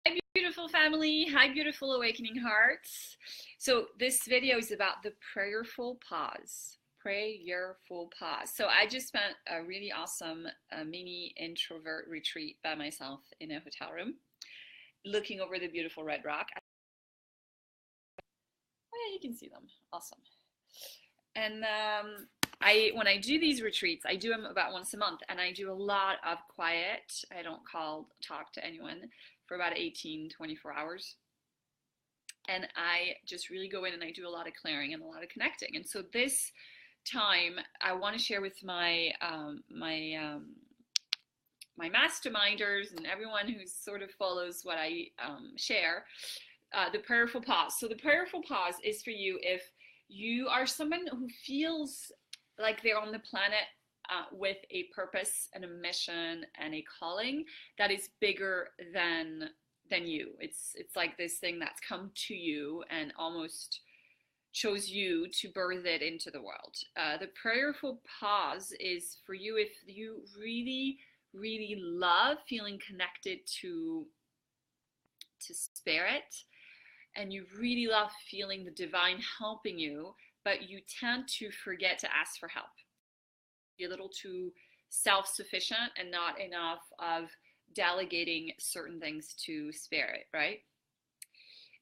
Hi, beautiful family. Hi, beautiful awakening hearts. So, this video is about the prayerful pause. Prayerful pause. So, I just spent a really awesome mini introvert retreat by myself in a hotel room, looking over the beautiful red rock. Oh, yeah, you can see them. Awesome. And when I do these retreats, I do them about once a month, and I do a lot of quiet. I don't talk to anyone for about 18, 24 hours. And I just really go in and I do a lot of clearing and a lot of connecting. And so this time, I want to share with my masterminders and everyone who sort of follows what I share, the prayerful pause. So the prayerful pause is for you if you are someone who feels like they're on the planet with a purpose and a mission and a calling that is bigger than you. It's like this thing that's come to you and almost chose you to birth it into the world. The prayerful pause is for you if you really, really love feeling connected to spirit, and you really love feeling the divine helping you, but you tend to forget to ask for help. You're a little too self-sufficient and not enough of delegating certain things to spirit, right?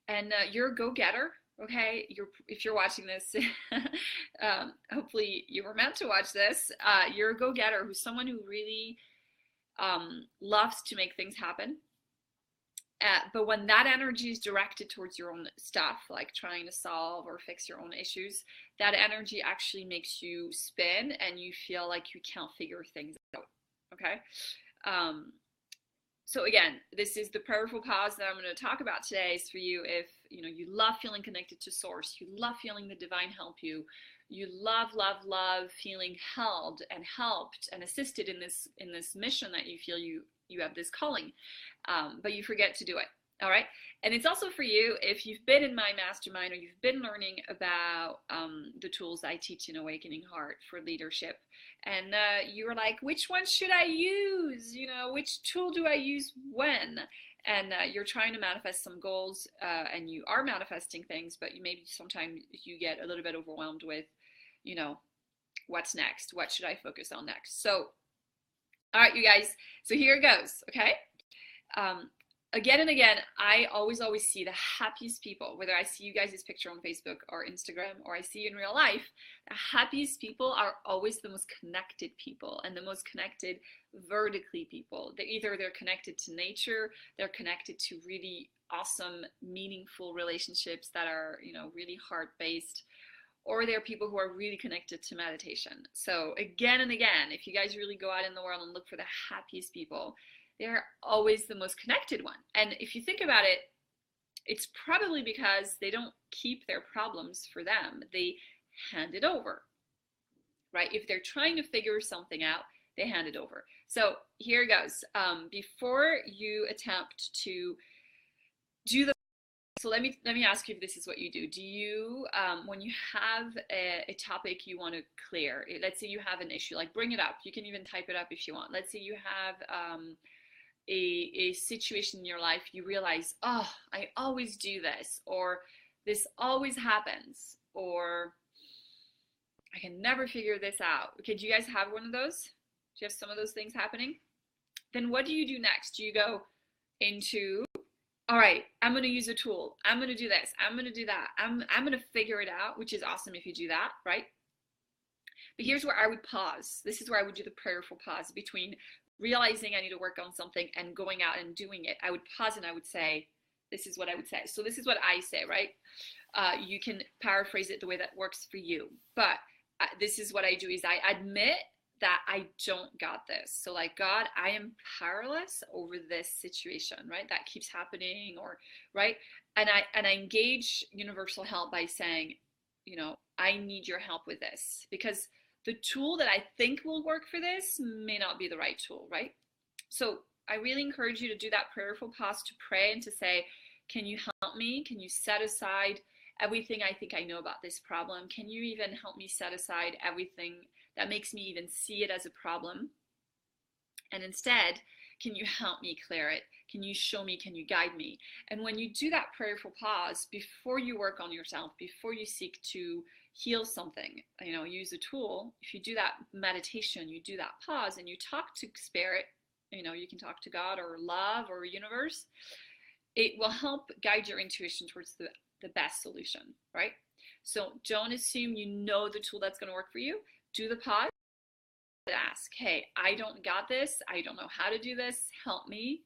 And you're a go-getter, okay? If you're watching this, hopefully you were meant to watch this. You're a go-getter who's someone who really loves to make things happen. But when that energy is directed towards your own stuff, like trying to solve or fix your own issues, that energy actually makes you spin and you feel like you can't figure things out, okay? So again, this is the prayerful pause that I'm going to talk about today. Is for you if you love feeling connected to source, you love feeling the divine help you, you love feeling held and helped and assisted in this mission that you feel you have this calling, but you forget to do it. All right. And it's also for you if you've been in my mastermind or you've been learning about the tools I teach in Awakening Heart for leadership. And you were like, which one should I use? Which tool do I use when? And you're trying to manifest some goals and you are manifesting things, but maybe sometimes you get a little bit overwhelmed with, what's next? What should I focus on next? So, all right, you guys. So here it goes. Okay. Again and again, I always see the happiest people, whether I see you guys' picture on Facebook or Instagram, or I see you in real life, the happiest people are always the most connected people and the most connected vertically people. They're connected to nature, they're connected to really awesome, meaningful relationships that are, really heart-based, or they're people who are really connected to meditation. So again and again, if you guys really go out in the world and look for the happiest people, they're always the most connected one. And if you think about it, it's probably because they don't keep their problems for them. They hand it over, right? If they're trying to figure something out, they hand it over. So here it goes. Before you attempt to do the So let me ask you if this is what you do. Do you, when you have a topic you want to clear, let's say you have an issue, like bring it up. You can even type it up if you want. Let's say you have a situation in your life, you realize, oh, I always do this, or this always happens, or I can never figure this out. Okay, do you guys have one of those? Do you have some of those things happening? Then what do you do next? Do you go into, all right, I'm going to use a tool. I'm going to do this. I'm going to do that. I'm going to figure it out, which is awesome if you do that, right? But here's where I would pause. This is where I would do the prayerful pause between realizing I need to work on something and going out and doing it. I would pause and I would say, this is what I would say. So this is what I say, right? You can paraphrase it the way that works for you. But this is what I do is I admit that I don't got this. So like, God, I am powerless over this situation, right? That keeps happening, or right? And I engage universal help by saying, I need your help with this, because the tool that I think will work for this may not be the right tool, right? So I really encourage you to do that prayerful pause, to pray and to say, can you help me? Can you set aside everything I think I know about this problem? Can you even help me set aside everything that makes me even see it as a problem? And instead, Can you help me clear it? Can you show me? Can you guide me? And when you do that prayerful pause, before you work on yourself, before you seek to heal something, use a tool, if you do that meditation, you do that pause and you talk to spirit, you can talk to God or love or universe, it will help guide your intuition towards the best solution, right? So don't assume you know the tool that's going to work for you. Do the pause. Ask, hey, I don't got this. I don't know how to do this. Help me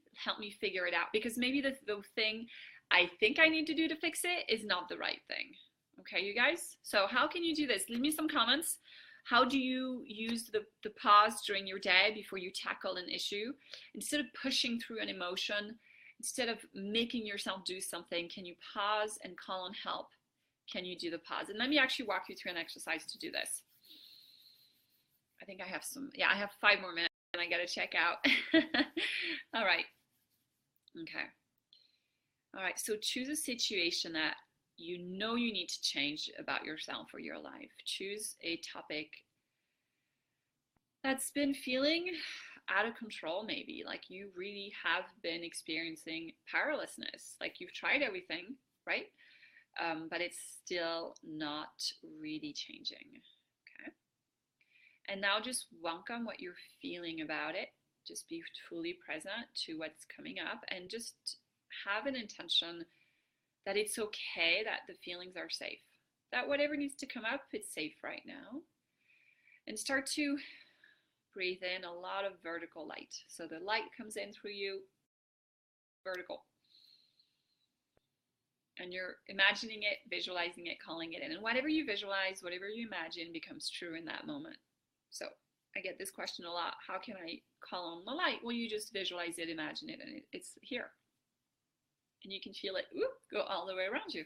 figure it out. Because maybe the thing I think I need to do to fix it is not the right thing. Okay, you guys? So how can you do this? Leave me some comments. How do you use the pause during your day before you tackle an issue? Instead of pushing through an emotion, instead of making yourself do something, can you pause and call on help? Can you do the pause? And let me actually walk you through an exercise to do this. I think I have I have 5 more minutes and I got to check out. All right. Okay. All right. So choose a situation that you need to change about yourself or your life. Choose a topic that's been feeling out of control, maybe like you really have been experiencing powerlessness, like you've tried everything, right? But it's still not really changing. And now just welcome what you're feeling about it. Just be fully present to what's coming up and just have an intention that it's okay that the feelings are safe. That whatever needs to come up, it's safe right now. And start to breathe in a lot of vertical light. So the light comes in through you, vertical. And you're imagining it, visualizing it, calling it in. And whatever you visualize, whatever you imagine becomes true in that moment. So I get this question a lot. How can I call on the light? Well, you just visualize it, imagine it, and it's here. And you can feel it go all the way around you.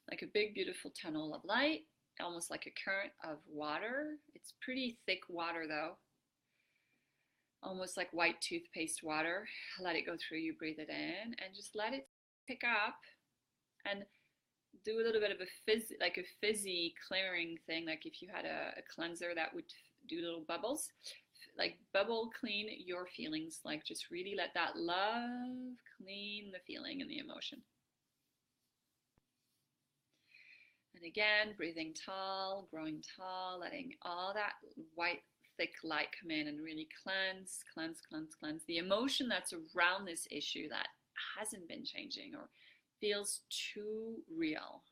Like a big, beautiful tunnel of light, almost like a current of water. It's pretty thick water though. Almost like white toothpaste water. Let it go through you, breathe it in, and just let it pick up and do a little bit of a fizzy clearing thing. Like if you had a cleanser that would do little bubbles, like bubble clean your feelings, like just really let that love clean the feeling and the emotion. And again, breathing tall, growing tall, letting all that white thick light come in and really cleanse the emotion that's around this issue that hasn't been changing or feels too real.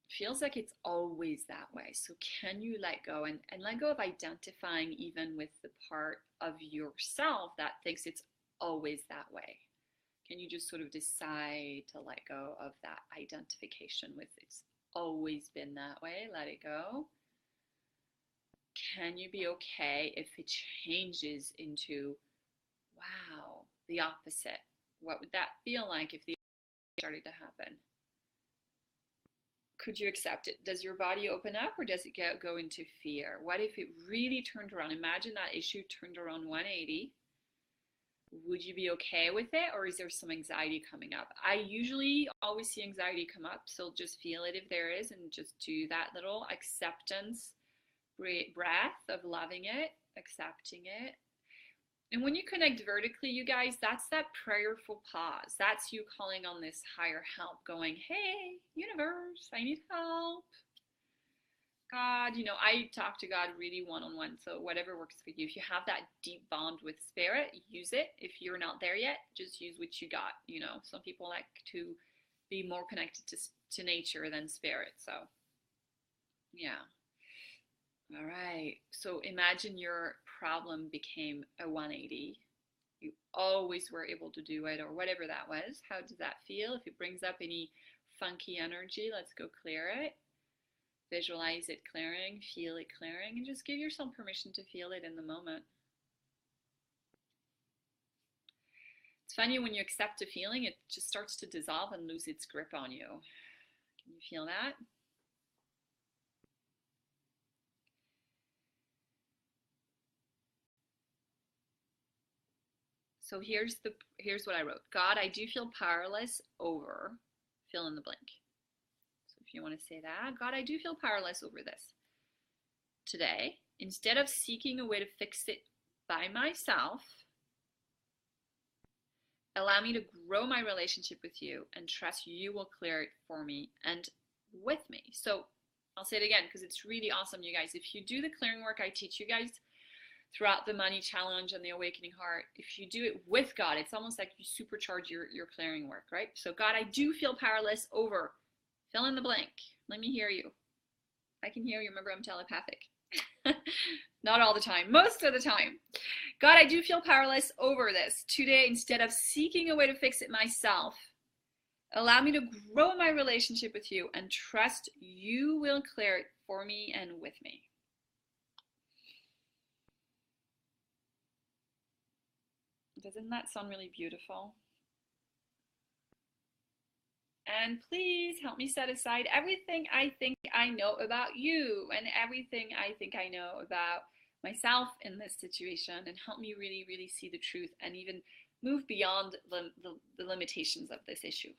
Feels like it's always that way. So can you let go and let go of identifying even with the part of yourself that thinks it's always that way? Can you just sort of decide to let go of that identification with it's always been that way? Let it go. Can you be okay if it changes into, wow, the opposite? What would that feel like if the started to happen? Could you accept it? Does your body open up or does it go into fear? What if it really turned around? Imagine that issue turned around 180. Would you be okay with it, or is there some anxiety coming up? I usually always see anxiety come up, so just feel it if there is and just do that little acceptance breath of loving it, accepting it. And when you connect vertically, you guys, that's that prayerful pause. That's you calling on this higher help, going, hey, universe, I need help. God, I talk to God really one-on-one, so whatever works for you. If you have that deep bond with spirit, use it. If you're not there yet, just use what you got. Some people like to be more connected to nature than spirit, so yeah. All right, so imagine your problem became a 180. You always were able to do it, or whatever that was. How does that feel? If it brings up any funky energy, let's go clear it. Visualize it clearing, feel it clearing, and just give yourself permission to feel it in the moment. It's funny when you accept a feeling, it just starts to dissolve and lose its grip on you. Can you feel that? So here's what I wrote. God, I do feel powerless over, fill in the blank. So if you want to say that, God, I do feel powerless over this today. instead of seeking a way to fix it by myself, allow me to grow my relationship with you and trust you will clear it for me and with me. So I'll say it again because it's really awesome, you guys. If you do the clearing work I teach you guys throughout the money challenge and the awakening heart, if you do it with God, it's almost like you supercharge your clearing work, right? So God, I do feel powerless over, fill in the blank. Let me hear you. I can hear you. Remember, I'm telepathic. Not all the time, most of the time. God, I do feel powerless over this. Today, instead of seeking a way to fix it myself, allow me to grow my relationship with you and trust you will clear it for me and with me. Doesn't that sound really beautiful? And please help me set aside everything I think I know about you and everything I think I know about myself in this situation, and help me really, really see the truth and even move beyond the limitations of this issue.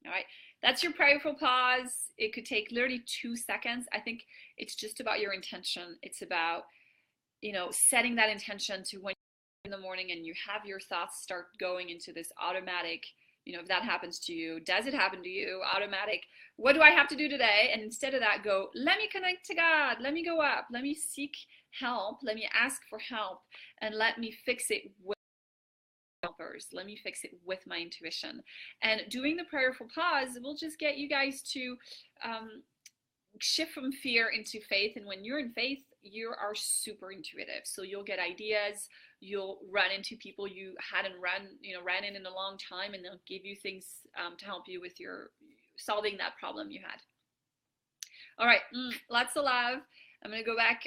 All right, that's your prayerful pause. It could take literally 2 seconds. I think it's just about your intention. It's about, setting that intention to when in the morning and you have your thoughts start going into this automatic, if that happens to you, does it happen to you? Automatic, what do I have to do today? And instead of that, go, let me connect to God. Let me go up. Let me seek help. Let me ask for help. And let me fix it with helpers. Let me fix it with my intuition. And doing the prayerful pause will just get you guys to shift from fear into faith. And when you're in faith, you are super intuitive. So you'll get ideas, you'll run into people you hadn't ran in a long time, and they'll give you things to help you with your solving that problem you had. All right, lots of love. I'm gonna go back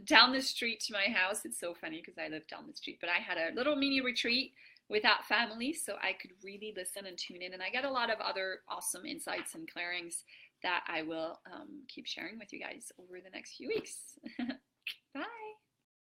down the street to my house. It's so funny because I live down the street, but I had a little mini retreat without family, so I could really listen and tune in, and I got a lot of other awesome insights and clearings that I will keep sharing with you guys over the next few weeks.